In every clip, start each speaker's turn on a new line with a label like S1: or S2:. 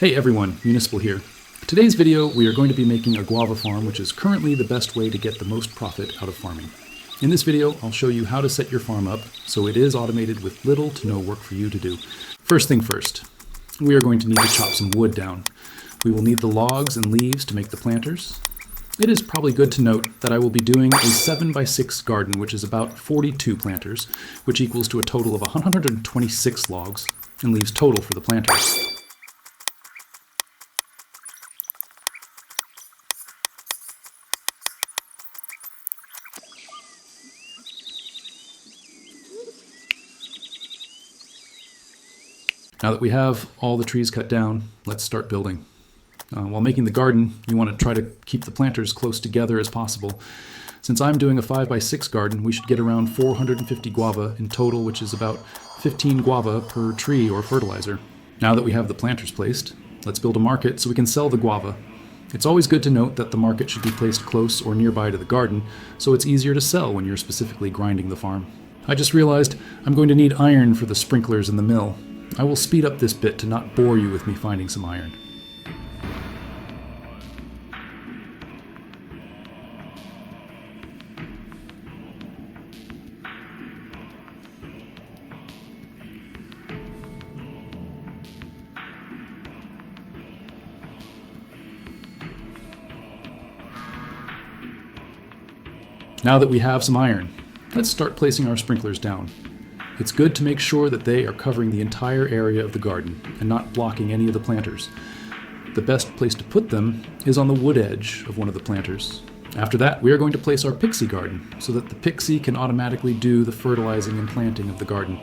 S1: Hey everyone, Municipal here. Today's video we are going to be making a guava farm, which is currently the best way to get the most profit out of farming. In this video I'll show you how to set your farm up so it is automated with little to no work for you to do. First thing first, we are going to need to chop some wood down. We will need the logs and leaves to make the planters. It is probably good to note that I will be doing a 7x6 garden, which is about 42 planters, which equals to a total of 126 logs and leaves total for the planters. Now that we have all the trees cut down, let's start building. While making the garden, you want to try to keep the planters close together as possible. Since I'm doing a 5x6 garden, we should get around 450 guava in total, which is about 15 guava per tree or fertilizer. Now that we have the planters placed, let's build a market so we can sell the guava. It's always good to note that the market should be placed close or nearby to the garden, so it's easier to sell when you're specifically grinding the farm. I just realized I'm going to need iron for the sprinklers in the mill. I will speed up this bit to not bore you with me finding some iron. Now that we have some iron, let's start placing our sprinklers down. It's good to make sure that they are covering the entire area of the garden and not blocking any of the planters. The best place to put them is on the wood edge of one of the planters. After that, we are going to place our pixie garden so that the pixie can automatically do the fertilizing and planting of the garden.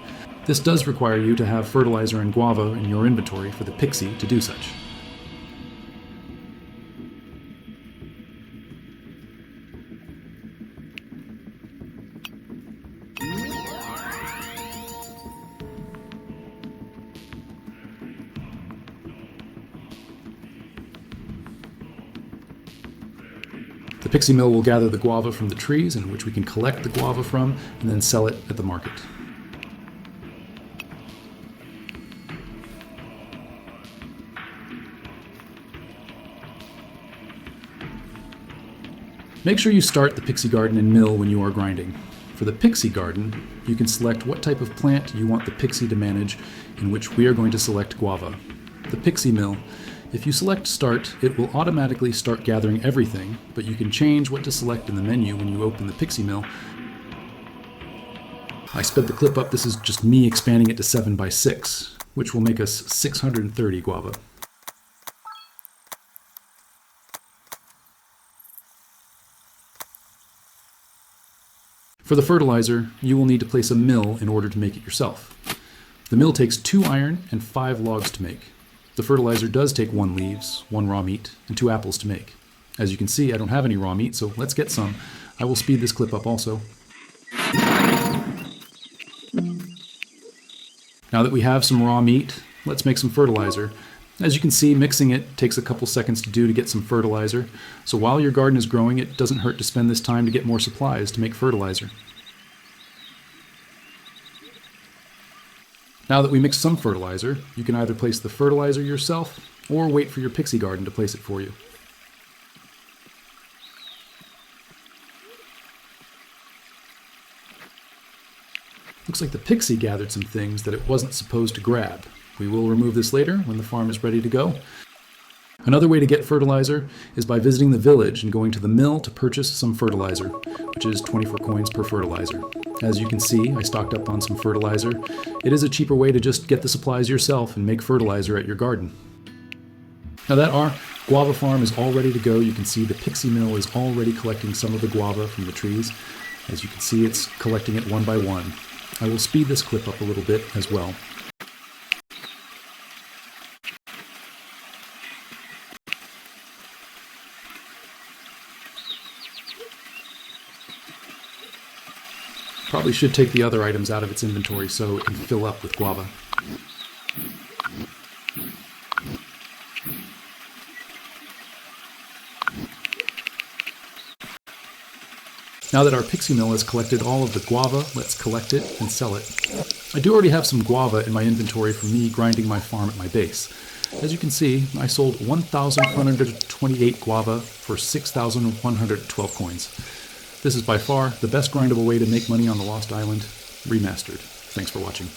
S1: This does require you to have fertilizer and guava in your inventory for the pixie to do such. The pixie mill will gather the guava from the trees in which we can collect the guava from and then sell it at the market. Make sure you start the pixie garden and mill when you are grinding. For the pixie garden, you can select what type of plant you want the pixie to manage, in which we are going to select guava. The pixie mill, if you select Start, it will automatically start gathering everything, but you can change what to select in the menu when you open the pixie mill. I sped the clip up. This is just me expanding it to 7x6, which will make us 630 guava. For the fertilizer, you will need to place a mill in order to make it yourself. The mill takes 2 iron and 5 logs to make. The fertilizer does take 1 leaves, 1 raw meat, and 2 apples to make. As you can see, I don't have any raw meat, so let's get some. I will speed this clip up also. Now that we have some raw meat, let's make some fertilizer. As you can see, mixing it takes a couple seconds to do to get some fertilizer, so while your garden is growing, it doesn't hurt to spend this time to get more supplies to make fertilizer. Now that we mix some fertilizer, you can either place the fertilizer yourself or wait for your pixie garden to place it for you. Looks like the pixie gathered some things that it wasn't supposed to grab. We will remove this later when the farm is ready to go. Another way to get fertilizer is by visiting the village and going to the mill to purchase some fertilizer, which is 24 coins per fertilizer. As you can see, I stocked up on some fertilizer. It is a cheaper way to just get the supplies yourself and make fertilizer at your garden. Now that our guava farm is all ready to go, you can see the pixie mill is already collecting some of the guava from the trees. As you can see, it's collecting it one by one. I will speed this clip up a little bit as well. Probably should take the other items out of its inventory so it can fill up with guava. Now that our pixie mill has collected all of the guava, let's collect it and sell it. I do already have some guava in my inventory from me grinding my farm at my base. As you can see, I sold 1,128 guava for 6,112 coins. This is by far the best grindable way to make money on the Lost Island, Remastered. Thanks for watching.